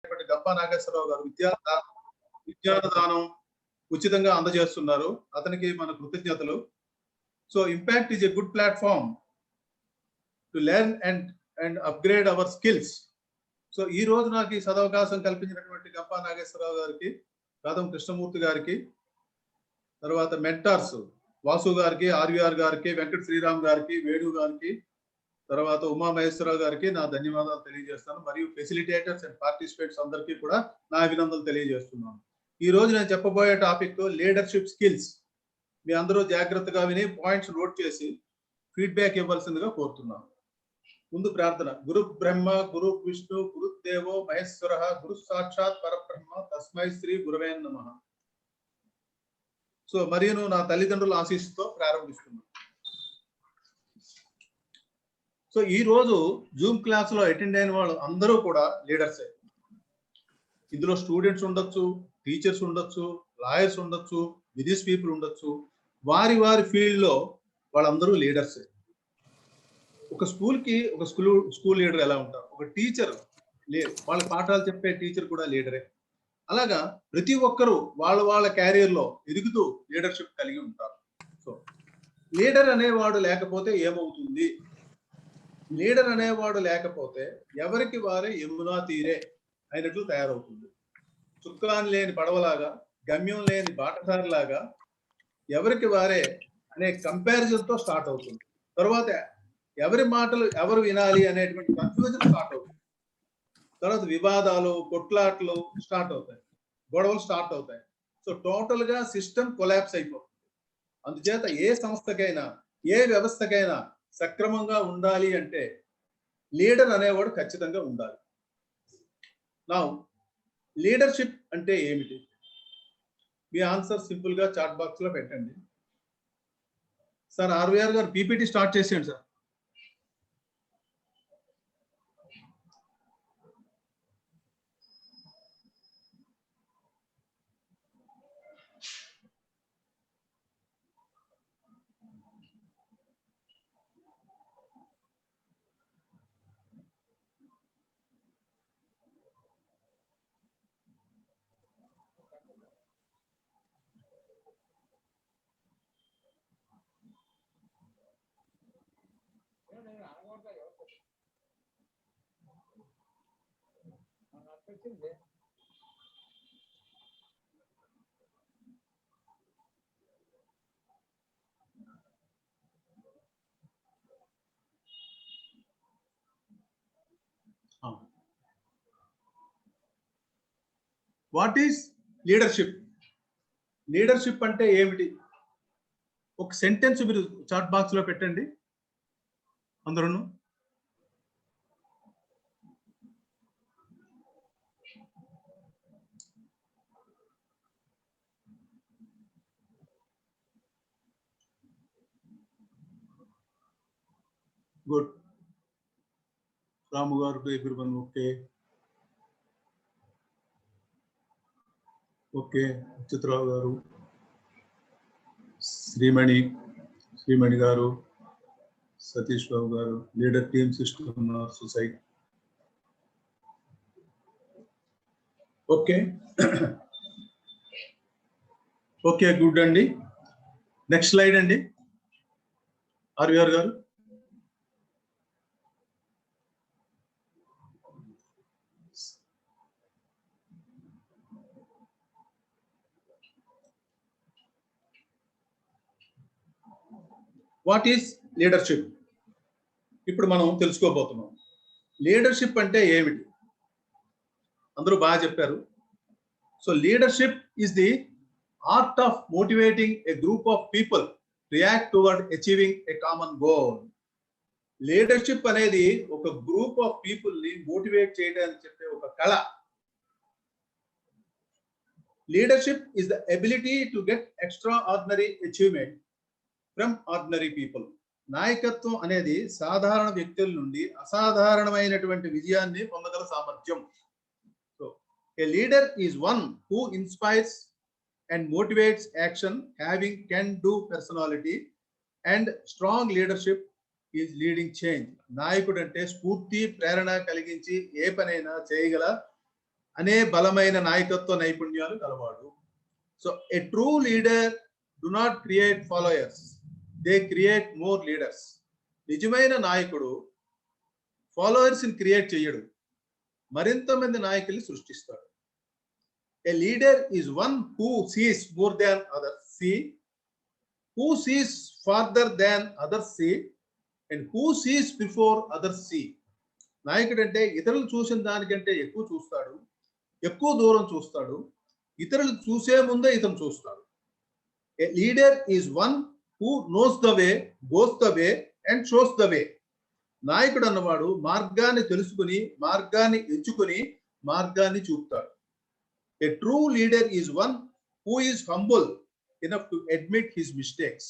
గంపా నాగేశ్వరరావు గారు విద్యాదానం ఉచితంగా అందజేస్తున్నారు. అతనికి మన కృతజ్ఞతలు. So impact is a good platform to learn and upgrade our skills. So ఈ రోజు నాకు ఈ సదవకాశం కల్పించినటువంటి గంపా నాగేశ్వరరావు గారికి, రాధం కృష్ణమూర్తి గారికి, తర్వాత మెంటార్స్ వాసు గారికి, ఆర్వీఆర్ గారికి, వెంకట శ్రీరామ్ గారికి, వేణు గారికి, తర్వాత ఉమామహేశ్వరరావు గారికి నా ధన్యవాదాలు తెలియజేస్తాను. మరియు ఫెసిలిటేటర్స్ అండ్ పార్టిసిపేట్స్ అందరికీ కూడా నా అభినందనలు తెలియజేస్తున్నాను. ఈ రోజు నేను చెప్పబోయే టాపిక్ లీడర్షిప్ స్కిల్స్. మీ అందరూ జాగ్రత్తగా విని పాయింట్స్ నోట్ చేసి ఫీడ్బ్యాక్ ఇవ్వాల్సిందిగా కోరుతున్నాను. ముందు ప్రార్థన. గురు బ్రహ్మ గురు విష్ణు గురుదేవో మహేశ్వర గురు సాక్షాత్ పరబ్రహ్మ తస్మై శ్రీ గురవే నమః. సో మరియు నా తల్లిదండ్రుల ఆశీస్సుతో ప్రారంభిస్తున్నాను. సో ఈ రోజు జూమ్ క్లాస్ లో అటెండ్ అయిన వాళ్ళు అందరూ కూడా లీడర్సే. ఇందులో స్టూడెంట్స్ ఉండొచ్చు, టీచర్స్ ఉండొచ్చు, లాయర్స్ ఉండొచ్చు, బిజినెస్ పీపుల్ ఉండొచ్చు. వారి వారి ఫీల్డ్ లో వాళ్ళందరూ లీడర్సే. ఒక స్కూల్ లీడర్ ఎలా ఉంటారు, ఒక టీచర్ వాళ్ళ పాఠాలు చెప్పే టీచర్ కూడా లీడరే. అలాగా ప్రతి ఒక్కరూ వాళ్ళ క్యారియర్ లో ఎదుగుతూ లీడర్షిప్ కలిగి ఉంటారు. సో లీడర్ అనేవాడు లేకపోతే ఏమవుతుంది? లీడర్ అనేవాడు లేకపోతే ఎవరికి వారే యమునా తీరే అయినట్లు తయారవుతుంది. చుక్కాని లేని పడవలాగా, గమ్యం లేని బాటసారిలాగా ఎవరికి వారే అనే కంపారిజన్ తో స్టార్ట్ అవుతుంది. తర్వాత ఎవరి మాటలు ఎవరు వినాలి అనేటువంటి కన్ఫ్యూజన్ స్టార్ట్ అవుతుంది. తర్వాత వివాదాలు, కొట్లాట్లు స్టార్ట్ అవుతాయి, గొడవలు స్టార్ట్ అవుతాయి. సో టోటల్ గా సిస్టమ్ కొలాప్స్ అయిపోతుంది. అందుచేత ఏ సంస్థకైనా, ఏ వ్యవస్థకైనా సక్రమంగా ఉండాలి అంటే లీడర్ అనేవాడు ఖచ్చితంగా ఉండాలి. నా లీడర్షిప్ అంటే ఏమిటి? మీ ఆన్సర్ సింపుల్ గా చాట్ బాక్స్ లో పెట్టండి. సార్ ఆర్వీఆర్ గారు పీపీటీ స్టార్ట్ చేసేయండి sir. What is leadership? Leadership అంటే ఏమిటి? ఒక సెంటెన్స్ మీరు చాట్ బాక్స్ లో పెట్టండి అందరూ. గుడ్. రాము గారు ఎవ్రీవన్ ఓకే. ఓకే. చిత్రావు గారు, శ్రీమణి గారు, సతీష్ బాబు గారు, leader team system society. Okay okay good అండి. నెక్స్ట్ స్లైడ్ అండి ఆర్వీఆర్ గారు. What is leadership? ఇప్పుడు మనం తెలుసుకోబోతున్నాం. లీడర్షిప్ అంటే ఏమిటి? అందరూ బాగా చెప్పారు. So leadership is the art of motivating A group of people react towards achieving a common goal. Leadership అనేది ఒక గ్రూప్ ఆఫ్ పీపుల్ ని మోటివేట్ చేయడానికి చెప్పే ఒక కళ. Leadership is the ability to get extra ordinary achievement from ordinary people. నాయకత్వం అనేది సాధారణ వ్యక్తుల నుండి అసాధారణమైనటువంటి విజయాన్ని పొందగల సామర్థ్యం. So A leader is one who inspires and motivates action, having can do personality and strong leadership is leading change. నాయకుడు అంటే స్ఫూర్తి, ప్రేరణ కలిగించి ఏ పనైనా చేయగల అనే బలమైన నాయకత్వ నైపుణ్యాలు కలవాడు. So A true leader do not create followers, they create more leaders. నిజమైన నాయకుడు ఫాలోయర్స్ ని క్రియేట్ చేయడు, మరింత మంది నాయకుల్ని సృష్టిస్తాడు. A leader is one who sees more than others see, who sees farther than others see, and who sees before others see. నాయకుడు అంటే ఇతరులు చూసిన దానికంటే ఎక్కువ చూస్తాడు, ఎక్కువ దూరం చూస్తాడు, ఇతరులు చూసే ముందే ఇతను చూస్తాడు. A leader is one who knows the way, goes the way and shows the way. నాయకుడు అన్నవాడు మార్గాన్ని తెలుసుకుని, మార్గాన్ని ఎంచుకుని, మార్గాన్ని చూపుతాడు. A true leader is one who is humble enough to admit his mistakes.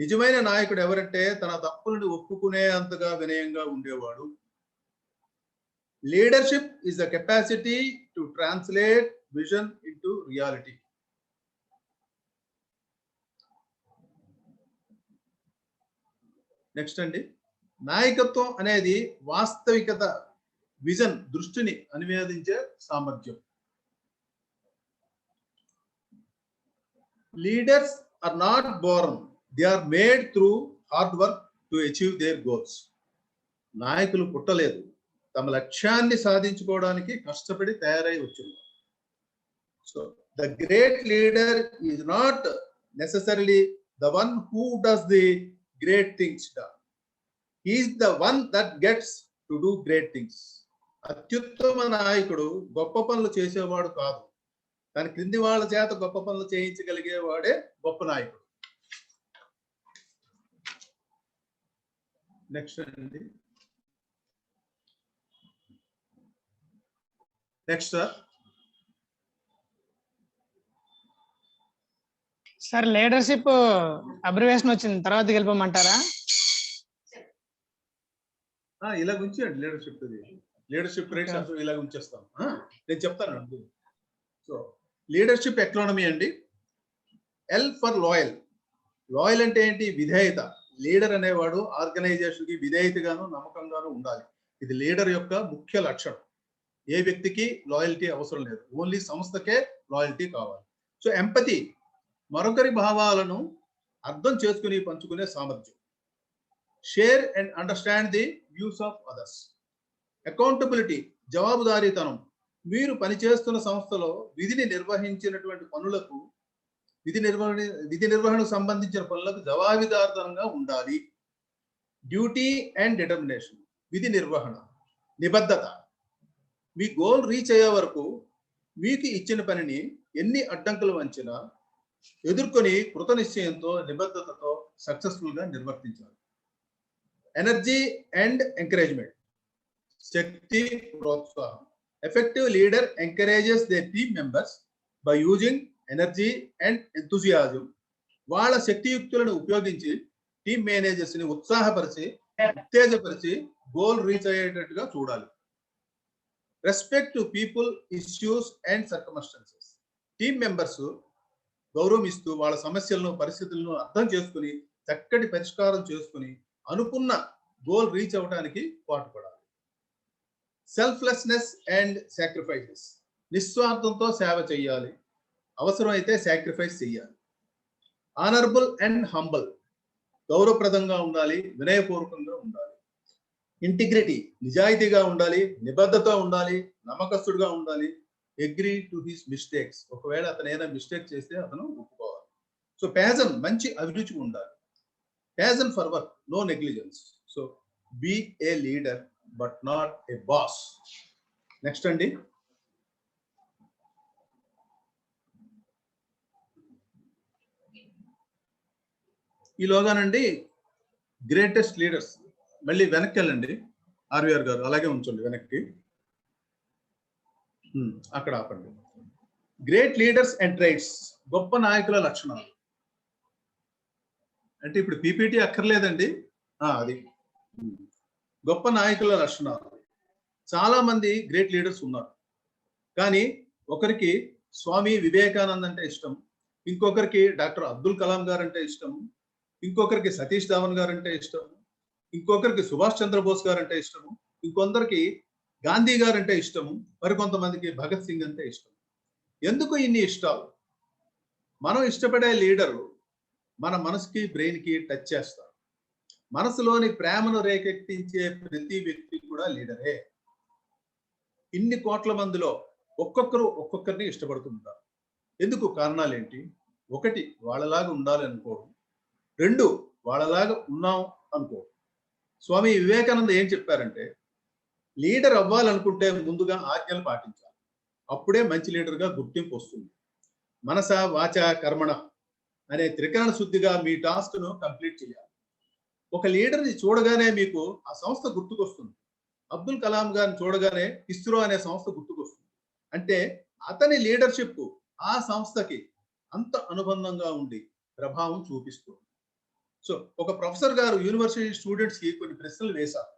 నిజమైన నాయకుడు ఎవరంటే తన తప్పులను ఒప్పుకునే అంతగా వినయంగా ఉండేవాడు. Leadership is the capacity to translate vision into reality. Next అండి, నాయకత్వం అనేది వాస్తవికత, విజన్, దృష్టిని అనువేదించే సామర్థ్యం. Leaders are not born, they are made through hard work to achieve their goals. నాయకులు పుట్టలేదు, తమ లక్ష్యాన్ని సాధించుకోవడానికి కష్టపడి తయారై వచ్చింది. So the great leader is not necessarily the one who does the great things done. He is the one that gets to do great things. అత్యుత్తమ నాయకుడు గొప్ప పనులు చేసేవాడు కాదు, దాని క్రింది వాళ్ళ చేత గొప్ప పనులు చేయించగలిగేవాడే గొప్ప నాయకుడు. నెక్స్ట్ అండి, నెక్స్ట్ సార్ లీడర్షిప్ అబ్రివేషన్ వచ్చింది, తర్వాత గెలపమంటారా? ఇలా ఉంచేయండి లీడర్షిప్, లీడర్షిప్ రేట్స్ ఇలా ఉంచేస్తాం. నేను చెప్తాను. సో లీడర్షిప్ ఎకానమీ అండి. L for loyal. లాయల్ అంటే ఏంటి? విధేయత. లీడర్ అనేవాడు ఆర్గనైజేషన్ కి విధేయతగాను నమ్మకంగాను ఉండాలి. ఇది లీడర్ యొక్క ముఖ్య లక్షణం. ఏ వ్యక్తికి లాయల్టీ అవసరం లేదు, ఓన్లీ సంస్థకే లాయల్టీ కావాలి. సో ఎంపతి, మరొకరి భావాలను అర్థం చేసుకుని పంచుకునే సామర్థ్యం. Share and understand the views of others. Accountability, జవాబుదారీతనం. మీరు పనిచేస్తున్న సంస్థలో విధిని నిర్వహించినటువంటి పనులకు, విధి నిర్వహణకు సంబంధించిన పనులకు జవాబుదారీతనంగా ఉండాలి. Duty and determination. విధి నిర్వహణ, నిబద్ధత. మీ గోల్ రీచ్ అయ్యే వరకు మీకు ఇచ్చిన పనిని ఎన్ని అడ్డంకులు వంచినా ఎదుర్కొని కృత నిశ్చయంతో, నిబద్ధతతో సక్సెస్ఫుల్ గా నిర్వర్తించాలి. Energy and encouragement. శక్తి, ప్రోత్సాహం. Effective leader encourages their team members by using energy and enthusiasm. వాళ్ళ శక్తియుక్తులను ఉపయోగించి టీమ్ మేనేజర్స్ ని ఉత్సాహపరిచి, ఉత్తేజపరిచి గోల్ రీచ్ అయ్యేటట్టుగా చూడాలి. Respect to people, issues and circumstances. Team members గౌరవం ఇస్తూ వాళ్ళ సమస్యలను, పరిస్థితులను అర్థం చేసుకుని చక్కటి పరిష్కారం చేసుకుని అనుకున్న గోల్ రీచ్ అవ్వడానికి పాటుపడాలి. Selflessness and sacrifices. నిస్వార్థంతో సేవ చేయాలి, అవసరమైతే సాక్రిఫైస్ చేయాలి. Honourable and humble. గౌరవప్రదంగా ఉండాలి, వినయపూర్వకంగా ఉండాలి. ఇంటిగ్రిటీ, నిజాయితీగా ఉండాలి, నిబద్ధత ఉండాలి, నమ్మకస్తుడుగా ఉండాలి. Agree to his mistakes. ఒకవేళ అతను ఏదైనా మిస్టేక్ చేస్తే అతను ఒప్పుకోవాలి. సో ప్యాషన్, మంచి అభిరుచి ఉండాలి. Passion for work, no negligence. So be a leader but not a boss. Next అండి, ఈలోగానండి గ్రేటెస్ట్ లీడర్స్. మళ్ళీ వెనక్కి వెళ్ళండి ఆర్వీఆర్ గారు, అలాగే ఉంచండి వెనక్కి, అక్కడ ఆపండి. Great leaders and traits. గొప్ప నాయకుల లక్షణాలు అంటే ఇప్పుడు పీపీటీ అక్కర్లేదండి, అది గొప్ప నాయకుల లక్షణాలు. చాలా మంది గ్రేట్ లీడర్స్ ఉన్నారు, కానీ ఒకరికి స్వామి వివేకానంద్ అంటే ఇష్టం, ఇంకొకరికి డాక్టర్ అబ్దుల్ కలాం గారు అంటే ఇష్టం, ఇంకొకరికి సతీష్ ధావన్ గారు అంటే ఇష్టం, ఇంకొకరికి సుభాష్ చంద్రబోస్ గారు అంటే ఇష్టము, ఇంకొందరికి గాంధీ గారు అంటే ఇష్టము, మరికొంతమందికి భగత్ సింగ్ అంటే ఇష్టం. ఎందుకు ఇన్ని ఇష్టాలు? మనం ఇష్టపడే లీడరు మన మనసుకి బ్రెయిన్ కి టచ్ చేస్తారు. మనసులోని ప్రేమను రేకెత్తించే ప్రతి వ్యక్తి కూడా లీడరే. ఇన్ని కోట్ల మందిలో ఒక్కొక్కరు ఒక్కొక్కరిని ఇష్టపడుతుంటారు. ఎందుకు? కారణాలు ఏంటి? ఒకటి, వాళ్ళలాగా ఉండాలి అనుకోవడం. రెండు, వాళ్ళలాగా ఉన్నాం అనుకోవడం. స్వామి వివేకానంద ఏం చెప్పారంటే, లీడర్ అవ్వాలనుకుంటే ముందుగా ఆజ్ఞలు పాటించాలి. అప్పుడే మంచి లీడర్గా గుర్తింపు వస్తుంది. మనస వాచ కర్మణ అనే త్రికరణ శుద్ధిగా మీ టాస్క్ ను కంప్లీట్ చేయాలి. ఒక లీడర్ని చూడగానే మీకు ఆ సంస్థ గుర్తుకొస్తుంది. అబ్దుల్ కలాం గారిని చూడగానే ఇస్రో అనే సంస్థ గుర్తుకొస్తుంది. అంటే అతని లీడర్షిప్ ఆ సంస్థకి అంత అనుబంధంగా ఉండి ప్రభావం చూపిస్తుంది. సో ఒక ప్రొఫెసర్ గారు యూనివర్సిటీ స్టూడెంట్స్ కి కొన్ని ప్రశ్నలు వేశారు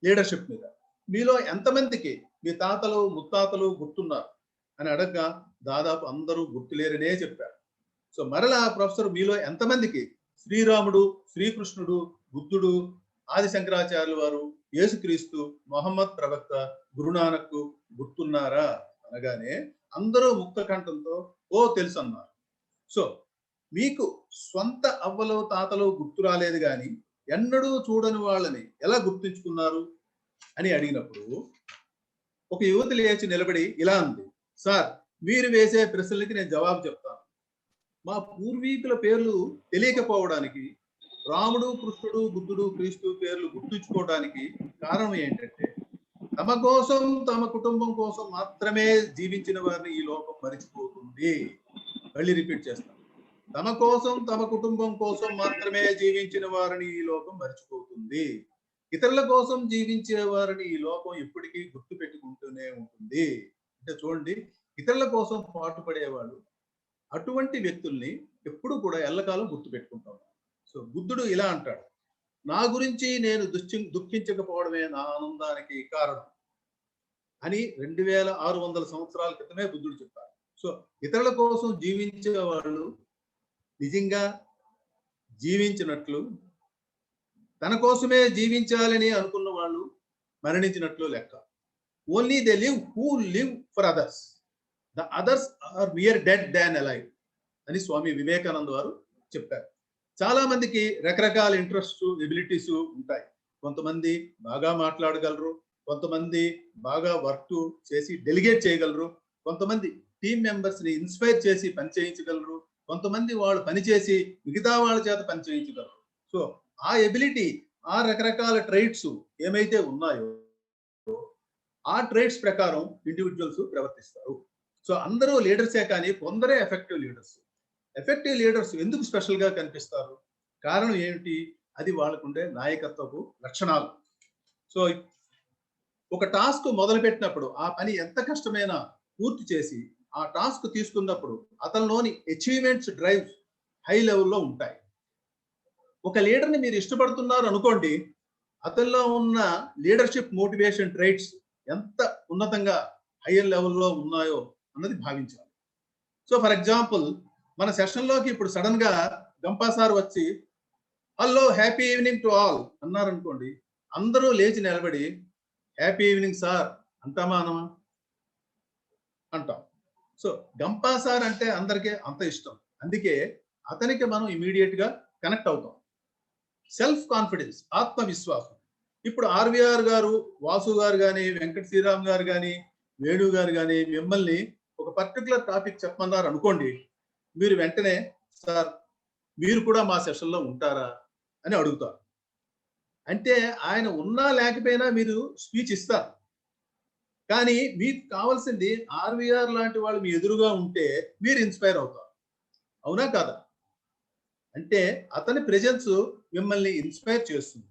లీడర్షిప్ మీద. మీలో ఎంతమందికి మీ తాతలు ముత్తాతలు గుర్తున్నారు అని అడగగా దాదాపు అందరూ గుర్తులేరనే చెప్పారు. సో మరలా ప్రొఫెసర్ మీలో ఎంతమందికి శ్రీరాముడు, శ్రీకృష్ణుడు, బుద్ధుడు, ఆది శంకరాచార్యుల వారు, యేసుక్రీస్తు, మొహమ్మద్ ప్రవక్త, గురునానక్ గుర్తున్నారా అనగానే అందరూ ముక్త కంఠంతో ఓ తెలుసు అన్నారు. సో మీకు స్వంత అవ్వలు తాతలు గుర్తు రాలేదు కానీ ఎన్నడూ చూడని వాళ్ళని ఎలా గుర్తుంచుకున్నారు అని అడిగినప్పుడు ఒక యువతి లేచి నిలబడి ఇలా అంది, సార్ మీరు వేసే ప్రశ్నలకి నేను జవాబు చెప్తాను. మా పూర్వీకుల పేర్లు తెలియకపోవడానికి, రాముడు, కృష్ణుడు, బుద్ధుడు, క్రీస్తు పేర్లు గుర్తుంచుకోవడానికి కారణం ఏంటంటే, తమ కోసం తమ కుటుంబం కోసం మాత్రమే జీవించిన వారిని ఈ లోకం మరిచిపోతుంది. మళ్ళీ రిపీట్ చేస్తాను. తమ కోసం తమ కుటుంబం కోసం మాత్రమే జీవించిన వారిని ఈ లోకం మరిచిపోతుంది. ఇతరుల కోసం జీవించే వారిని ఈ లోకం ఎప్పటికీ గుర్తు పెట్టుకుంటూనే ఉంటుంది. అంటే చూడండి, ఇతరుల కోసం పాటుపడేవాళ్ళు అటువంటి వ్యక్తుల్ని ఎప్పుడు కూడా ఎల్లకాలం గుర్తు పెట్టుకుంటాం. సో బుద్ధుడు ఇలా అంటాడు, నా గురించి నేను దుఃఖించకపోవడమే నా ఆనందానికి కారణం అని 2600 సంవత్సరాల క్రితమే బుద్ధుడు చెప్పారు. సో ఇతరుల కోసం జీవించే వాళ్ళు నిజంగా జీవించినట్లు, తన కోసమే జీవించాలని అనుకున్న వాళ్ళు మరణించినట్లు లెక్క. Only they live who live for others. The others are mere dead than alive అని స్వామి వివేకానంద వారు చెప్పారు. చాలా మందికి రకరకాల ఇంట్రెస్ట్, ఎబిలిటీస్ ఉంటాయి. కొంతమంది బాగా మాట్లాడగలరు, కొంతమంది బాగా వర్క్ చేసి డెలిగేట్ చేయగలరు, కొంతమంది టీం మెంబర్స్ ని ఇన్స్పైర్ చేసి పని చేయించగలరు, కొంతమంది వాళ్ళు పనిచేసి మిగతా వాళ్ళ చేత పని చేయించగలరు. సో ఆ ఎబిలిటీ, ఆ రకరకాల ట్రైట్స్ ఏమైతే ఉన్నాయో ఆ ట్రైట్స్ ప్రకారం ఇండివిజువల్స్ ప్రవర్తిస్తారు. సో అందరూ లీడర్సే కానీ కొందరే ఎఫెక్టివ్ లీడర్స్. ఎఫెక్టివ్ లీడర్స్ ఎందుకు స్పెషల్ గా కనిపిస్తారు? కారణం ఏమిటి? అది వాళ్ళకుండే నాయకత్వపు లక్షణాలు. సో ఒక టాస్క్ మొదలు పెట్టినప్పుడు ఆ పని ఎంత కష్టమైనా పూర్తి చేసి ఆ టాస్క్ తీసుకున్నప్పుడు అతనిలోని అచీవ్మెంట్స్ డ్రైవ్స్ హై లెవెల్లో ఉంటాయి. ఒక లీడర్ని మీరు ఇష్టపడుతున్నారు అనుకోండి, అతనిలో ఉన్న లీడర్షిప్ మోటివేషన్ ట్రైట్స్ ఎంత ఉన్నతంగా హైయర్ లెవెల్లో ఉన్నాయో అన్నది భావించాలి. సో ఫర్ ఎగ్జాంపుల్, మన సెషన్లోకి ఇప్పుడు సడన్ గా గంపా సార్ వచ్చి hello happy evening to all అన్నారనుకోండి, అందరూ లేచి నిలబడి హ్యాపీ ఈవినింగ్ సార్ అంటామా అనమా? అంటాం. సో గంపా సార్ అంటే అందరికీ అంత ఇష్టం, అందుకే అతనికి మనం ఇమీడియట్ గా కనెక్ట్ అవుతాం. సెల్ఫ్ కాన్ఫిడెన్స్, ఆత్మవిశ్వాసం. ఇప్పుడు ఆర్వీఆర్ గారు, వాసు గారు కానీ, వెంకట శ్రీరామ్ గారు కానీ, వేణు గారు కానీ మిమ్మల్ని ఒక పర్టికులర్ టాపిక్ చెప్పమన్నారు అనుకోండి, మీరు వెంటనే సార్ మీరు కూడా మా సెషన్లో ఉంటారా అని అడుగుతారు. అంటే ఆయన ఉన్నా లేకపోయినా మీరు స్పీచ్ ఇస్తారు. కానీ మీకు కావాల్సింది ఆర్వీఆర్ లాంటి వాళ్ళు మీ ఎదురుగా ఉంటే మీరు ఇన్స్పైర్ అవుతారు. అవునా కాదా? అంటే అతని ప్రెజెన్స్ మిమ్మల్ని ఇన్స్పైర్ చేస్తుంది,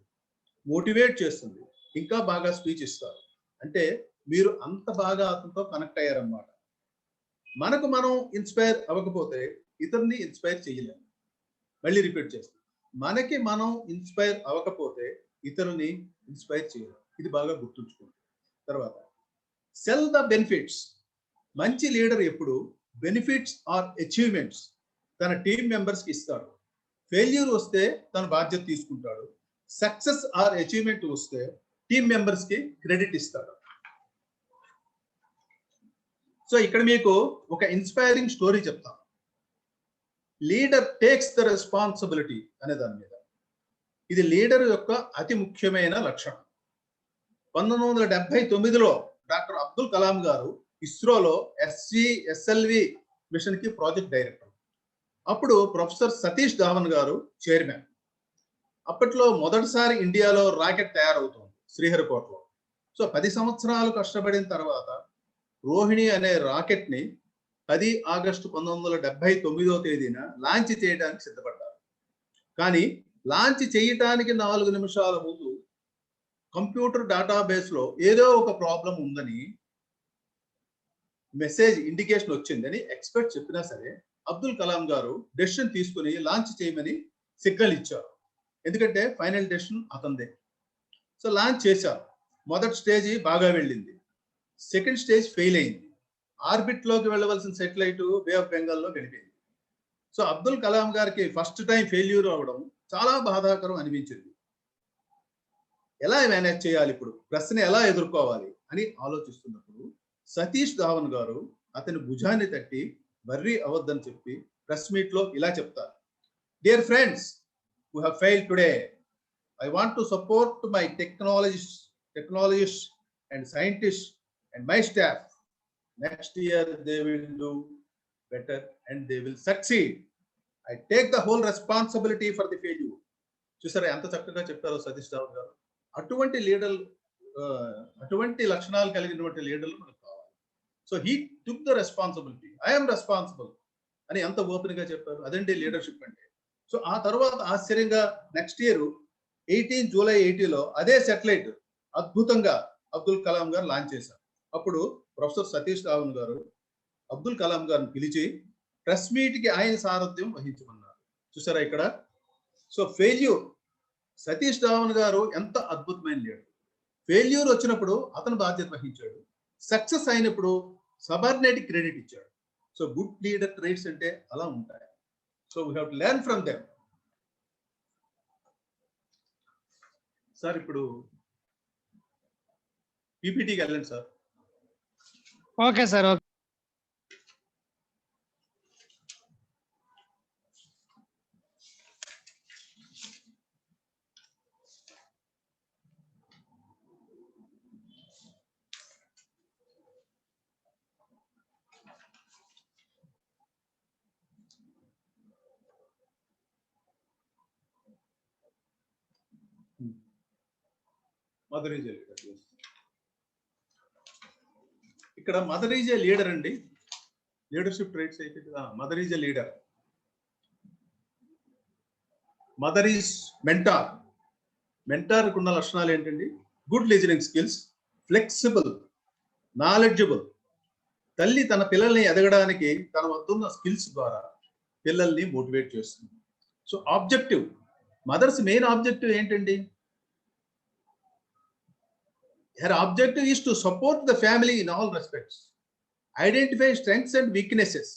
మోటివేట్ చేస్తుంది, ఇంకా బాగా స్పీచ్ ఇస్తారు. అంటే మీరు అంత బాగా అతనితో కనెక్ట్ అయ్యారన్నమాట. మనకు మనం ఇన్స్పైర్ అవ్వకపోతే ఇతరుని ఇన్స్పైర్ చేయలేము. మళ్ళీ రిపీట్ చేస్తాం, మనకి మనం ఇన్స్పైర్ అవ్వకపోతే ఇతరుని ఇన్స్పైర్ చేయలేము. ఇది బాగా గుర్తుంచుకోండి. తర్వాత సెల్ ద బెనిఫిట్స్. మంచి లీడర్ ఎప్పుడు బెనిఫిట్స్ ఆర్ అచీవ్మెంట్స్ తన టీం మెంబర్స్కి ఇస్తాడు. ఫెయిల్యూర్ వస్తే తన బాధ్యత తీసుకుంటాడు. సక్సెస్ ఆర్ అచీవ్మెంట్ వస్తే టీమ్ మెంబర్స్ కి క్రెడిట్ ఇస్తాడు. సో ఇక్కడ మీకు ఒక ఇన్స్పైరింగ్ స్టోరీ చెప్తాను. లీడర్ టేక్స్ ద రెస్పాన్సిబిలిటీ అనే దాని మీద. ఇది లీడర్ యొక్క అతి ముఖ్యమైన లక్షణం. 1979లో డాక్టర్ అబ్దుల్ కలాం గారు ఇస్రోలో SLV మిషన్ కి ప్రాజెక్ట్ డైరెక్టర్. అప్పుడు ప్రొఫెసర్ సతీష్ ధావన్ గారు చైర్మన్. అప్పట్లో మొదటిసారి ఇండియాలో రాకెట్ తయారవుతుంది శ్రీహరికోటలో. సో 10 సంవత్సరాలు కష్టపడిన తర్వాత రోహిణి అనే రాకెట్ ని 10 ఆగస్టు 1979వ తేదీన లాంచ్ చేయడానికి సిద్ధపడ్డారు. కానీ లాంచ్ చేయటానికి 4 నిమిషాల ముందు కంప్యూటర్ డేటాబేస్ లో ఏదో ఒక ప్రాబ్లం ఉందని మెసేజ్ ఇండికేషన్ వచ్చిందని ఎక్స్పర్ట్ చెప్పినా సరే అబ్దుల్ కలాం గారు డెసిషన్ తీసుకుని లాంచ్ చేయమని సిగ్నల్ ఇచ్చారు. ఎందుకంటే ఫైనల్ డెసిషన్ అతనిదే. సో లాంచ్ చేశారు. మొదటి స్టేజ్ బాగా వెళ్ళింది, సెకండ్ స్టేజ్ ఫెయిల్ అయింది. ఆర్బిట్ లోకి వెళ్ళవలసిన సెటిలైట్ బే ఆఫ్ బెంగాల్లో గడిపింది. సో అబ్దుల్ కలాం గారికి ఫస్ట్ టైం ఫెయిల్యూర్ అవ్వడం చాలా బాధాకరం అనిపించింది. ఎలా మేనేజ్ చేయాలి, ఇప్పుడు ప్రశ్న ఎలా ఎదుర్కోవాలి అని ఆలోచిస్తున్నప్పుడు సతీష్ ధావన్ గారు అతని భుజాన్ని తట్టి వర్రీ అవ్వద్దని చెప్పి ప్రెస్ మీట్ లో ఇలా చెప్తారు. Dear friends who have failed today, I want to support my technologists and scientists and my staff. Next year they will do better and they will succeed. I take the whole responsibility for the failure. చూసారా ఎంత చక్కగా చెప్పారో సతీష్ ధావన్ గారు. అటువంటి leader, అటువంటి లక్షణాలు కలిగినటువంటి లీడర్లు మనకు కావాలి. So he took the responsibility, I'm responsible అని ఎంత ఓపెన్ గా చెప్పారు. అదండి లీడర్షిప్ అంటే. సో ఆ తర్వాత ఆశ్చర్యంగా నెక్స్ట్ ఇయర్ 18 జూలై 80లో అదే సెటిలైట్ అద్భుతంగా అబ్దుల్ కలాం గారు లాంచ్ చేశారు. అప్పుడు ప్రొఫెసర్ సతీష్ ధావన్ గారు అబ్దుల్ కలాం గారిని పిలిచి ప్రెస్ మీట్ కి ఆయన సారథ్యం వహించమన్నారు. చూసారా ఇక్కడ. సో ఫెయిల్యూర్, సతీష్ ధావన్ గారు ఎంత అద్భుతమైన లీడర్. ఫెయిల్యూర్ వచ్చినప్పుడు అతను బాధ్యత వహించాడు, సక్సెస్ అయినప్పుడు సబార్డినేట్ క్రెడిట్ ఇచ్చాడు. సో గుడ్ లీడర్ ట్రైట్స్ అంటే అలా ఉంటాయి. So we have to learn from them. Sir ఇప్పుడు పీపీటీకి వెళ్ళండి sir. Okay sir. Okay. Mother is a leader. ఇక్కడ మదర్ ఈజ్ ఏ లీడర్ అండి. లీడర్షిప్ ట్రైట్స్ అయితే mother is a leader. Mother is mentor. మెంటార్కు ఉన్న లక్షణాలు ఏంటండి? Good listening skills, flexible, knowledgeable. తల్లి తన పిల్లల్ని ఎదగడానికి తన వద్దున్న స్కిల్స్ ద్వారా పిల్లల్ని మోటివేట్ చేస్తుంది. So objective, mothers main objective ఏంటండి? Her objective is to support the family in all respects, identify strengths and weaknesses,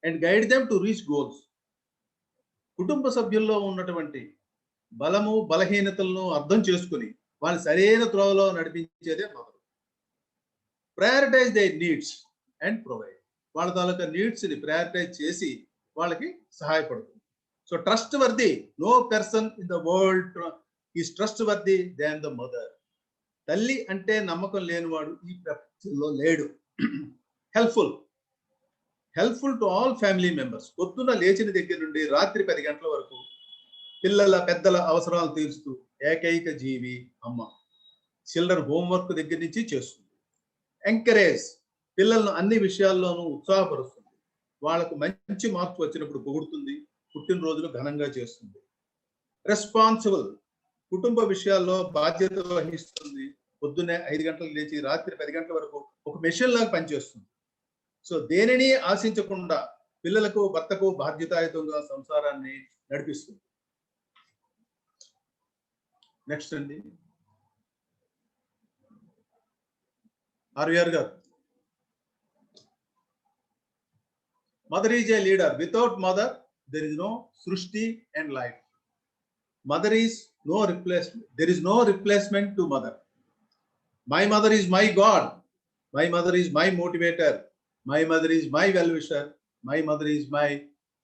and guide them to reach goals. కుటుంబ సభ్యుల్లో ఉన్నటువంటి బలము బలహీనతలను అర్థం చేసుకుని వాళ్ళ సరైన త్రోవలో నడిపించేదే mother. Prioritise their needs and provide. వాళ్ళ తాలూకా నీడ్స్ ని ప్రయారిటైజ్ చేసి వాళ్ళకి సహాయపడుతుంది. So trustworthy, no person in the world is trustworthy than the mother. తల్లి అంటే నమ్మకం లేనివాడు ఈ ప్రపంచంలో లేడు. Helpful to all family members. పొద్దున్న లేచిన దగ్గర నుండి రాత్రి 10 గంటల వరకు పిల్లల పెద్దల అవసరాలు తీరుస్తూ ఏకైక జీవి అమ్మ. చిల్డ్రన్ హోంవర్క్ దగ్గర నుంచి చేస్తుంది. ఎంకరేజ్, పిల్లలను అన్ని విషయాల్లోనూ ఉత్సాహపరుస్తుంది. వాళ్ళకు మంచి మార్క్స్ వచ్చినప్పుడు పొగుడుతుంది, పుట్టినరోజులు ఘనంగా చేస్తుంది. రెస్పాన్సిబుల్, కుటుంబ విషయాల్లో బాధ్యత వహిస్తుంది. పొద్దున్నే 5 గంటలకు లేచి రాత్రి 10 గంటల వరకు ఒక మెషిన్ లాగా పనిచేస్తుంది. సో దేనిని ఆశించకుండా పిల్లలకు భర్తకు బాధ్యతాయుతంగా సంసారాన్ని నడిపిస్తుంది. నెక్స్ట్ అండి ఆర్వీఆర్ గారు. Mother is a leader. Without mother there is no సృష్టి and life. Mother is no replacement. There is no replacement to mother. My mother is my God. My mother is my motivator. My mother is my well-wisher. My mother is my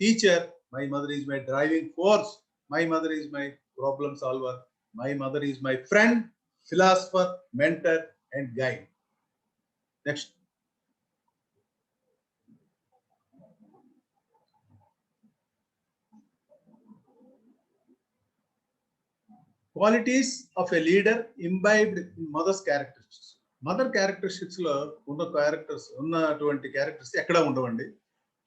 teacher. My mother is my driving force. My mother is my problem solver. My mother is my friend, philosopher, mentor, and guide. Next. Qualities of a leader imbibed in mother's characteristics. Mother characteristics లో ఉన్నటువంటి characters ఎక్కడ ఉండవండి.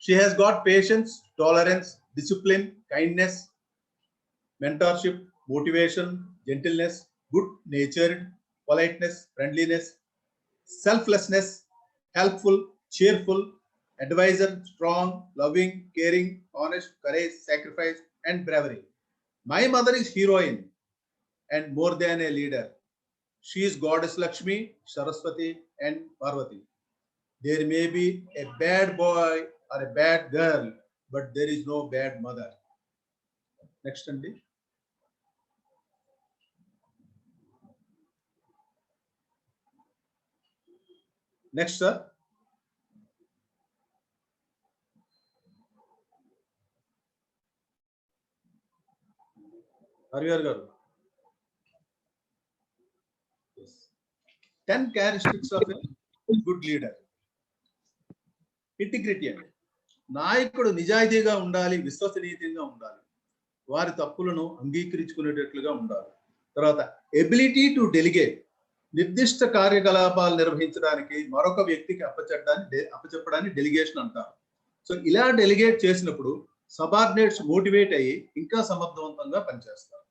She has got patience, tolerance, discipline, kindness, mentorship, motivation, gentleness, good natured, politeness, friendliness, selflessness, helpful, cheerful, advisor, strong, loving, caring, honest, courage, sacrifice, and bravery. My mother is heroine and more than a leader. She is goddess Lakshmi, Saraswati, and Parvati. There may be a bad boy or a bad girl, but there is no bad mother. Next, Andy. Next, sir. Harviar garu. Yes. 10 characteristics of a good leader. Integrity అండి. నాయకుడు నిజాయితీగా ఉండాలి, విశ్వసనీయంగా ఉండాలి, వారి తప్పులను అంగీకరించుకునేటట్లుగా ఉండాలి. తర్వాత ability to delegate, నిర్దిష్ట కార్యకలాపాలు నిర్వహించడానికి మరొక వ్యక్తికి అప్పచెప్పడాన్ని డెలిగేషన్ అంటారు. సో ఇలా డెలిగేట్ చేసినప్పుడు సబార్డినేట్స్ మోటివేట్ అయ్యి ఇంకా సమర్థవంతంగా పనిచేస్తారు.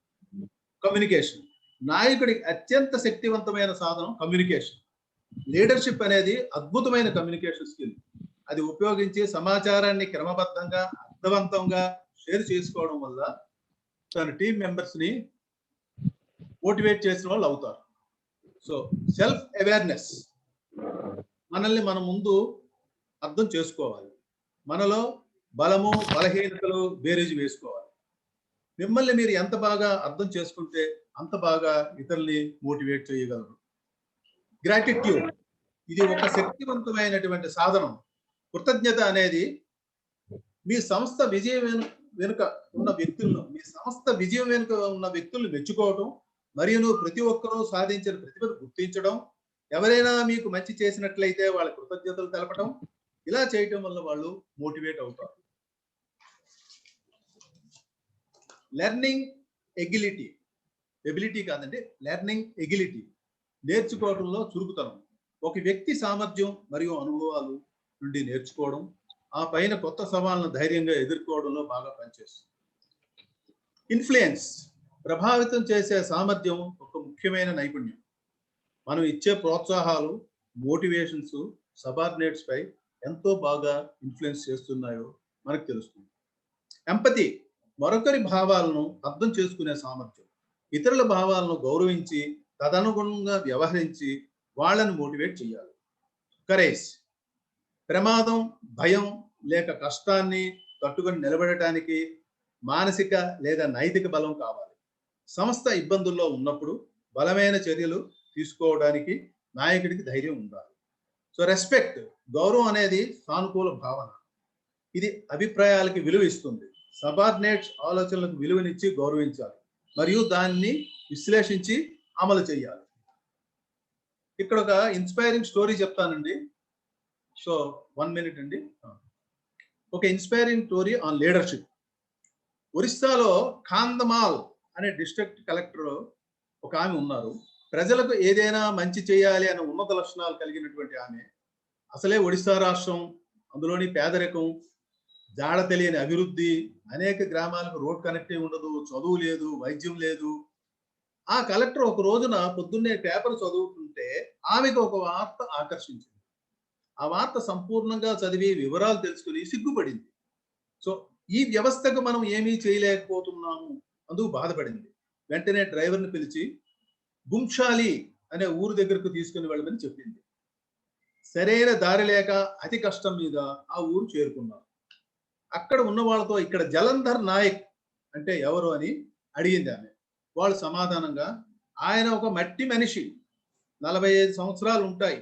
కమ్యూనికేషన్, నాయకుడికి అత్యంత శక్తివంతమైన సాధనం కమ్యూనికేషన్. లీడర్షిప్ అనేది అద్భుతమైన కమ్యూనికేషన్ స్కిల్. అది ఉపయోగించి సమాచారాన్ని క్రమబద్ధంగా అర్థవంతంగా షేర్ చేసుకోవడం వల్ల తన టీం మెంబర్స్ ని మోటివేట్ చేసిన వాళ్ళు అవుతారు. సో సెల్ఫ్ అవేర్నెస్, మనల్ని మనం ముందు అర్థం చేసుకోవాలి. మనలో బలము బలహీనతలు బేరీజు వేసుకోవాలి. మిమ్మల్ని మీరు ఎంత బాగా అర్థం చేసుకుంటే అంత బాగా ఇతరుల్ని మోటివేట్ చేయగలరు. గ్రాటిట్యూడ్, ఇది ఒక శక్తివంతమైనటువంటి సాధనం. కృతజ్ఞత అనేది మీ సంస్థ విజయం వెనుక ఉన్న వ్యక్తులను మెచ్చుకోవడం, మరియు ప్రతి ఒక్కరూ సాధించిన ప్రతిభను గుర్తించడం, ఎవరైనా మీకు మంచి చేసినట్లయితే వాళ్ళ కృతజ్ఞతలు తెలపడం, ఇలా చేయటం వల్ల వాళ్ళు మోటివేట్ అవుతారు. లెర్నింగ్ ఎగిలిటీ, ఎబిలిటీ కాదండి, లెర్నింగ్ ఎగిలిటీ, నేర్చుకోవడంలో చురుకుతనం. ఒక వ్యక్తి సామర్థ్యం మరియు అనుభవాలు నుండి నేర్చుకోవడం, ఆ పైన కొత్త సవాళ్ళను ధైర్యంగా ఎదుర్కోవడంలో బాగా పనిచేస్తుంది. ఇన్ఫ్లుయెన్స్, ప్రభావితం చేసే సామర్థ్యం ఒక ముఖ్యమైన నైపుణ్యం. మనం ఇచ్చే ప్రోత్సాహాలు, మోటివేషన్స్ సబార్డినేట్స్ పై ఎంతో బాగా ఇన్ఫ్లుయెన్స్ చేస్తున్నాయో మనకు తెలుస్తుంది. ఎంపతి, మరొకరి భావాలను అర్థం చేసుకునే సామర్థ్యం. ఇతరుల భావాలను గౌరవించి తదనుగుణంగా వ్యవహరించి వాళ్ళని మోటివేట్ చేయాలి. కరేజ్, ప్రమాదం, భయం లేక కష్టాన్ని తట్టుకొని నిలబడటానికి మానసిక లేదా నైతిక బలం కావాలి. సంస్థ ఇబ్బందుల్లో ఉన్నప్పుడు బలమైన చర్యలు తీసుకోవడానికి నాయకుడికి ధైర్యం ఉండాలి. సో రెస్పెక్ట్, గౌరవం అనేది సానుకూల భావన. ఇది అభిప్రాయాలకి విలువ ఇస్తుంది. సబార్డినేట్స్ ఆలోచనలకు విలువనిచ్చి గౌరవించాలి మరియు దాన్ని విశ్లేషించి అమలు చేయాలి. ఇక్కడ ఒక ఇన్స్పైరింగ్ స్టోరీ చెప్తానండి. సో 1 minute అండి. ఒక ఇన్స్పైరింగ్ స్టోరీ ఆన్ లీడర్షిప్. ఒరిస్సాలో కాంధమాల్ అనే డిస్ట్రిక్ట్ కలెక్టర్ ఒక ఆమె ఉన్నారు. ప్రజలకు ఏదైనా మంచి చేయాలి అనే ఉన్నత లక్షణాలు కలిగినటువంటి ఆమె. అసలే ఒడిస్సా రాష్ట్రం, అందులోని పేదరికం, జాడ తెలియని అభివృద్ధి, అనేక గ్రామాలకు రోడ్ కనెక్టివ్ ఉండదు, చదువు లేదు, వైద్యం లేదు. ఆ కలెక్టర్ ఒక రోజున పొద్దున్నే పేపర్ చదువుతుంటే ఆమెకు ఒక వార్త ఆకర్షించింది. ఆ వార్త సంపూర్ణంగా చదివి వివరాలు తెలుసుకుని సిగ్గుపడింది. సో ఈ వ్యవస్థకు మనం ఏమీ చేయలేకపోతున్నాము అందుకు బాధపడింది. వెంటనే డ్రైవర్ని పిలిచి గుంషాలి అనే ఊరు దగ్గరకు తీసుకుని వెళ్ళమని చెప్పింది. సరైన దారి లేక అతి కష్టం మీద ఆ ఊరు చేరుకున్నారు. అక్కడ ఉన్న వాళ్ళతో ఇక్కడ జలంధర్ నాయక్ అంటే ఎవరు అని అడిగింది ఆమె. వాళ్ళు సమాధానంగా ఆయన ఒక మట్టి మనిషి, 45 సంవత్సరాలు ఉంటాయి.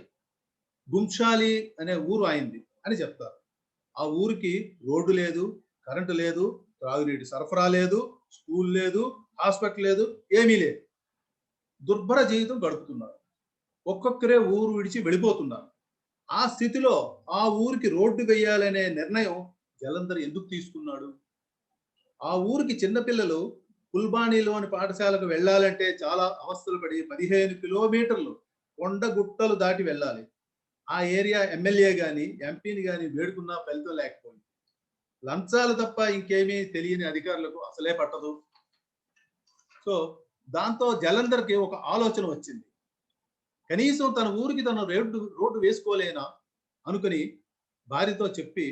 గుంషాలి అనే ఊరు ఆయనది అని చెప్తారు. ఆ ఊరికి రోడ్డు లేదు, కరెంటు లేదు, త్రాగునీటి సరఫరా లేదు, స్కూల్ లేదు, హాస్పిటల్ లేదు, ఏమీ లేదు. దుర్భర జీవితం గడుపుతున్నారు. ఒక్కొక్కరే ఊరు విడిచి వెళ్ళిపోతున్నారు. ఆ స్థితిలో ఆ ఊరికి రోడ్డు వేయాలనే నిర్ణయం జలంధర్ ఎందుకు తీసుకున్నాడు? ఆ ఊరికి చిన్నపిల్లలు ఫుల్బాణిలోని పాఠశాలకు వెళ్ళాలంటే చాలా అవస్థలు పడి 15 కిలోమీటర్లు కొండ గుట్టలు దాటి వెళ్ళాలి. ఆ ఏరియా ఎమ్మెల్యే గాని ఎంపీని గాని వేడుకున్నా ఫలితం లేకపోయింది. లంచాలు తప్ప ఇంకేమీ తెలియని అధికారులకు అసలే పట్టదు. సో దాంతో జలంధర్కి ఒక ఆలోచన వచ్చింది. కనీసం తన ఊరికి తన రోడ్డు వేసుకోలేనా అనుకుని భార్యతో చెప్పి,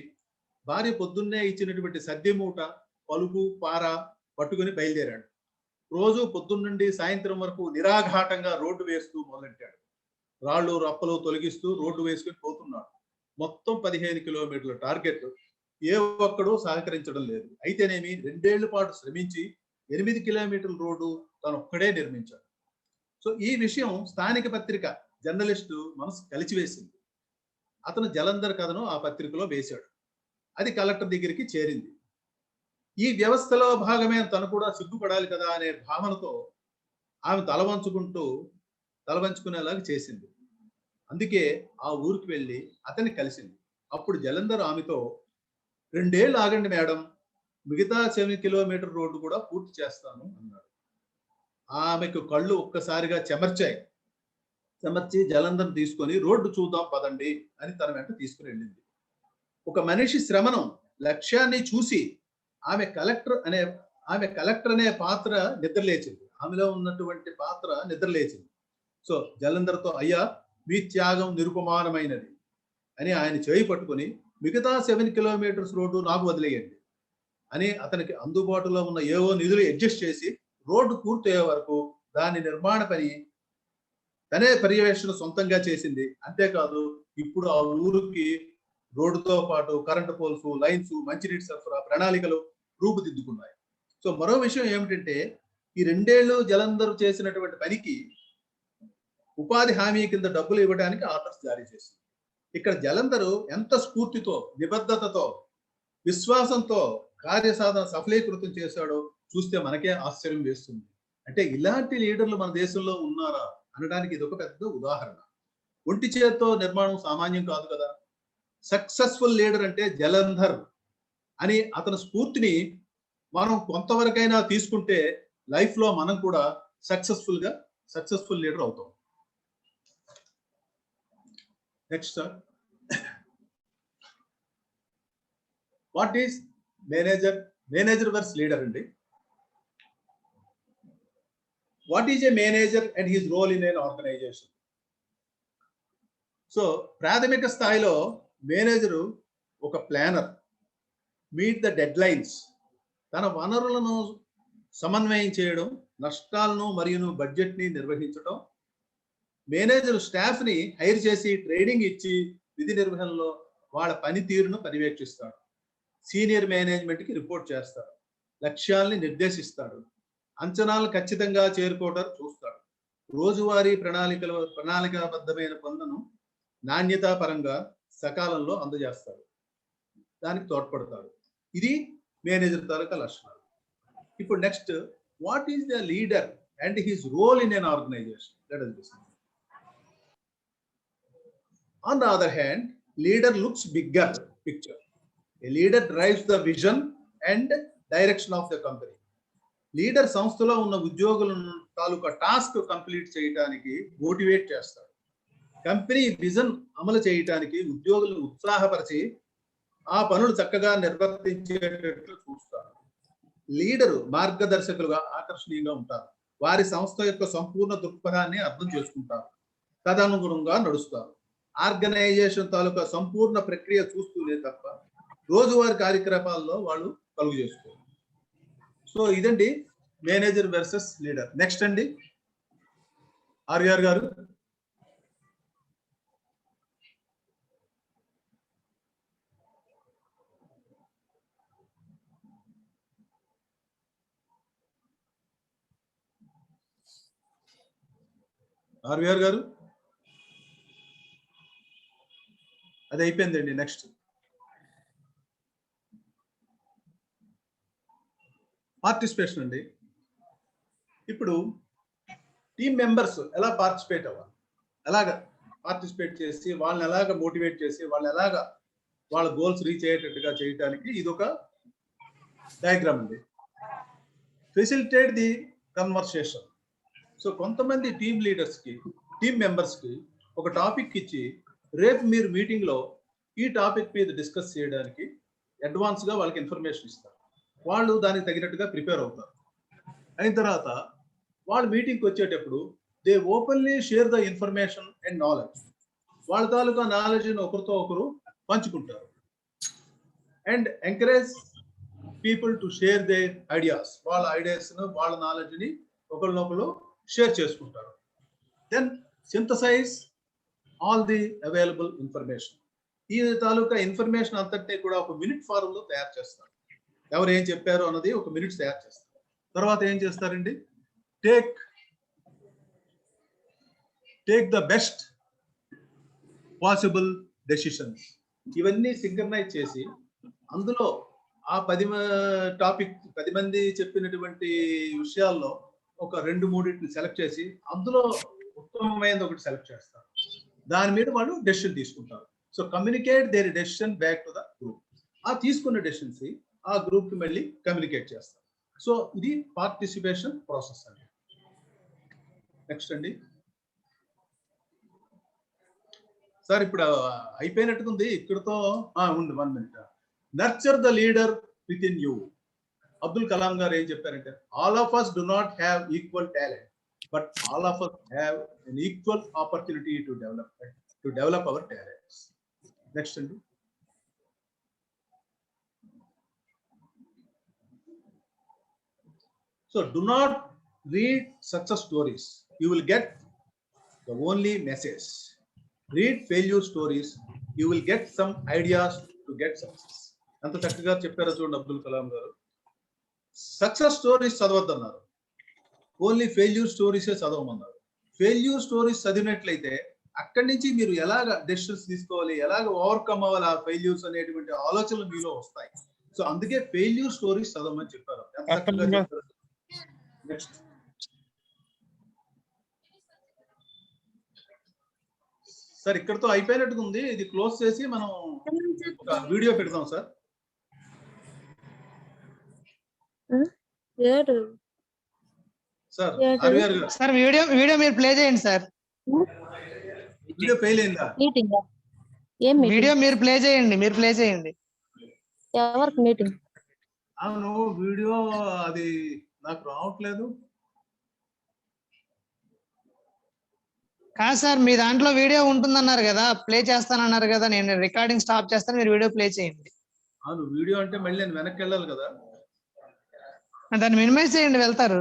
భార్య పొద్దున్నే ఇచ్చినటువంటి సద్ది మూట, పలుపు, పార పట్టుకుని బయలుదేరాడు. రోజు పొద్దున్నుండి సాయంత్రం వరకు నిరాఘాటంగా రోడ్డు వేస్తూ మొదలెట్టాడు. రాళ్ళు రప్పలు తొలగిస్తూ రోడ్డు వేసుకుని పోతున్నాడు. మొత్తం 15 కిలోమీటర్ల టార్గెట్. ఏ ఒక్కడూ సహకరించడం లేదు. అయితేనేమి 2 ఏళ్ల పాటు శ్రమించి 8 కిలోమీటర్ల రోడ్డు తను ఒక్కడే నిర్మించాడు. సో ఈ విషయం స్థానిక పత్రిక జర్నలిస్టు మనసు కలిచివేసింది. అతను జలంధర్ కథను ఆ పత్రికలో వేశాడు. అది కలెక్టర్ దగ్గరికి చేరింది. ఈ వ్యవస్థలో భాగమే తను కూడా సిగ్గుపడాలి కదా అనే భావనతో ఆమె తలవంచుకునేలాగా చేసింది. అందుకే ఆ ఊరికి వెళ్ళి అతన్ని కలిసింది. అప్పుడు జలంధర్ ఆమెతో 2 ఏళ్ళు ఆగండి మేడం, మిగతా 7 కిలోమీటర్ రోడ్డు కూడా పూర్తి చేస్తాను అన్నాడు. ఆమెకు కళ్ళు ఒక్కసారిగా చెమర్చి జలంధర్ తీసుకొని రోడ్డు చూద్దాం పదండి అని తన వెంట తీసుకుని వెళ్ళింది. ఒక మనిషి శ్రమను, లక్ష్యాన్ని చూసి ఆమె కలెక్టర్ అనే పాత్ర నిద్రలేచింది. ఆమెలో ఉన్నటువంటి పాత్ర నిద్రలేచింది. సో జలంధర్తో, అయ్యా మీ త్యాగం నిరుపమానమైనది అని ఆయన చేయి పట్టుకుని, మిగతా 7 కిలోమీటర్స్ రోడ్డు నాకు వదిలేయండి అని అతనికి అందుబాటులో ఉన్న ఏవో నిధులు అడ్జస్ట్ చేసి రోడ్డు పూర్తయ్యే వరకు దాని నిర్మాణ పని తనే పర్యవేక్షణ సొంతంగా చేసింది. అంతేకాదు ఇప్పుడు ఆ ఊరికి రోడ్డుతో పాటు కరెంటు పోల్స్, లైన్స్, మంచినీటి సరఫరా ప్రణాళికలు రూపుదిద్దుకున్నాయి. సో మరో విషయం ఏమిటంటే, ఈ 2 ఏళ్ళు జలంధర్ చేసినటువంటి పనికి ఉపాధి హామీ కింద డబ్బులు ఇవ్వడానికి ఆర్డర్స్ జారీ చేసింది. ఇక్కడ జలంధర్ ఎంత స్ఫూర్తితో, నిబద్ధతతో, విశ్వాసంతో కార్యసాధన సఫలీకృతం చేశాడో చూస్తే మనకే ఆశ్చర్యం వేస్తుంది. అంటే ఇలాంటి లీడర్లు మన దేశంలో ఉన్నారా అనడానికి ఇది ఒక పెద్ద ఉదాహరణ. ఒంటి చేత్తో నిర్మాణం సామాన్యం కాదు కదా. సక్సెస్ఫుల్ లీడర్ అంటే జలంధర్ అని అతని స్ఫూర్తిని మనం కొంతవరకైనా తీసుకుంటే లైఫ్ లో మనం కూడా సక్సెస్ఫుల్ లీడర్ అవుతాం. Next sir, what is manager versus leader అండి. What is a manager and his role in an organisation? So ప్రాథమిక స్థాయిలో మేనేజరు ఒక planner, meet the deadlines, తన వనరులను సమన్వయం చేయడం, నష్టాలను మరియు బడ్జెట్ని నిర్వహించడం. మేనేజర్ స్టాఫ్ ని హైర్ చేసి ట్రైనింగ్ ఇచ్చి విధి నిర్వహణలో వాళ్ళ పనితీరును పర్యవేక్షిస్తాడు. సీనియర్ మేనేజ్మెంట్ కి రిపోర్ట్ చేస్తాడు. లక్ష్యాల్ని నిర్దేశిస్తాడు. అంచనాలు ఖచ్చితంగా చేరుకోవడం చూస్తాడు. రోజువారీ ప్రణాళికాబద్ధమైన పనులను నాణ్యతా పరంగా సకాలంలో అందజేస్తాడు. దానికి తోడ్పడతాడు. ఇది మేనేజర్ తాలూకా లక్షణాలు. ఇప్పుడు next, what is the leader and his role in an organisation? Let us listen. On the other hand, leader looks bigger picture. A leader drives the vision and direction of the company. Leader సంస్థలో ఉన్న ఉద్యోగులను తాలూకా task complete చేయడానికి motivate చేస్తాడు. Company vision అమలు చేయడానికి ఉద్యోగులను ఉత్సాహపరిచి ఆ పనులు చక్కగా నిర్వర్తించేటట్లు చూస్తారు. లీడరు మార్గదర్శకులుగా ఆకర్షణీయంగా ఉంటారు. వారి సంస్థ యొక్క సంపూర్ణ దృక్పథాన్ని అర్థం చేసుకుంటారు. తదనుగుణంగా నడుస్తారు. ఆర్గనైజేషన్ తాలూకా సంపూర్ణ ప్రక్రియ చూస్తూనే తప్ప రోజువారీ కార్యక్రమాల్లో వాళ్ళు కలుగు చేసుకోరు. సో ఇదండి మేనేజర్ వర్సెస్ లీడర్. నెక్స్ట్ అండి ఆర్ఆర్ గారు. ఆర్ఆర్ గారు అది అయిపోయిందండి. నెక్స్ట్ పార్టిసిపేషన్ అండి. ఇప్పుడు టీమ్ మెంబర్స్ ఎలా పార్టిసిపేట్ అవ్వాలి, ఎలాగ పార్టిసిపేట్ చేసి వాళ్ళని ఎలాగ మోటివేట్ చేసి వాళ్ళని ఎలాగ వాళ్ళ గోల్స్ రీచ్ అయ్యేటట్టుగా చేయడానికి ఇది ఒక డయాగ్రామ్ అండి. Facilitate the conversation. సో కొంతమంది టీమ్ లీడర్స్ కి, టీమ్ మెంబర్స్ కి ఒక టాపిక్ ఇచ్చి రేపు మీరు మీటింగ్ లో ఈ టాపిక్ మీద డిస్కస్ చేయడానికి అడ్వాన్స్ గా వాళ్ళకి ఇన్ఫర్మేషన్ ఇస్తారు. వాళ్ళు దానికి తగినట్టుగా ప్రిపేర్ అవుతారు. అయిన తర్వాత వాళ్ళు మీటింగ్కి వచ్చేటప్పుడు they openly share the information and knowledge. వాళ్ళ తాలూకా నాలెడ్జ్ని ఒకరితో ఒకరు పంచుకుంటారు. And encourage people to share their ideas. వాళ్ళ ఐడియాస్ వాళ్ళ నాలెడ్జ్ని ఒకరినొకరు షేర్ చేసుకుంటారు. Then synthesise all the available information. ఈ తాలూకా ఇన్ఫర్మేషన్ అంతటినీ కూడా ఒక మినిట్ ఫారంలో తయారు చేస్తారు. ఎవరు ఏం చెప్పారు అన్నది ఒక మినిట్స్ తయారు చేస్తారు. తర్వాత ఏం చేస్తారండి, take the best possible decisions. ఇవన్నీ సింక్రనైజ్ చేసి అందులో ఆ 10 మంది చెప్పినటువంటి విషయాల్లో ఒక 2-3 సెలెక్ట్ చేసి అందులో ఉత్తమమైనది ఒకటి సెలెక్ట్ చేస్తారు. దాని మీద వాళ్ళు డెసిషన్ తీసుకుంటారు. So communicate their decision back to the group. ఆ తీసుకున్న డెసిషన్స్ ఆ గ్రూప్ కి మళ్ళీ కమ్యూనికేట్ చేస్తారు. సో ఇది పార్టిసిపేషన్ ప్రాసెస్ అండి. నెక్స్ట్ అండి సార్, ఇప్పుడు అయిపోయినట్టుకుంది ఇక్కడతో. ఉంది 1 minute. Nurture the leader with in you. Abdul Kalam గారు ఏం చెప్పారంటే, all of us do not have equal talent, but all of us have an equal opportunity to develop our talents. Next అండి. So do not read success stories. You will get the only message. Read failure stories. You will get some ideas to get success. అంత చక్కగా చెప్పారో చూడండి అబ్దుల్ కలాం గారు. Success stories చదవద్దన్నారు, only failure స్టోరీసే చదవమన్నారు. Failure stories చదివినట్లయితే అక్కడి నుంచి మీరు ఎలాగ డెసిషన్స్ తీసుకోవాలి, ఎలాగ ఓవర్కమ్ అవ్వాలి ఆ ఫెయిల్యూర్స్ అనేటువంటి ఆలోచనలు మీలో వస్తాయి. సో అందుకే ఫెయిల్యూర్ స్టోరీస్ చదవమని చెప్పారు. నెక్స్ట్ సార్, ఇక్కడతో అయిపోయినట్టుగా ఉంది. ఇది క్లోజ్ చేసి మనం ఒక వీడియో పెడతాం సార్. సార్ వీడియో మీరు ప్లే చేయండి సార్. వీడియో ఫెయిల్ అయిందా? వీడియో మీరు ప్లే చేయండి. ఎవరికి మీటింగ్? అవును, వీడియో అది నాకు రావట్లేదు. కాదు సార్, మీ దాంట్లో వీడియో ఉంటుందన్నారు కదా, ప్లే చేస్తానన్నారు కదా. నేను రికార్డింగ్ స్టాప్ చేస్తాను, మీరు వీడియో ప్లే చేయండి. అవును, వీడియో అంటే మళ్ళీ నేను వెనక్కి వెళ్ళాలి కదా. దాన్ని మినిమైజ్ చేయండి, వెళ్తారు.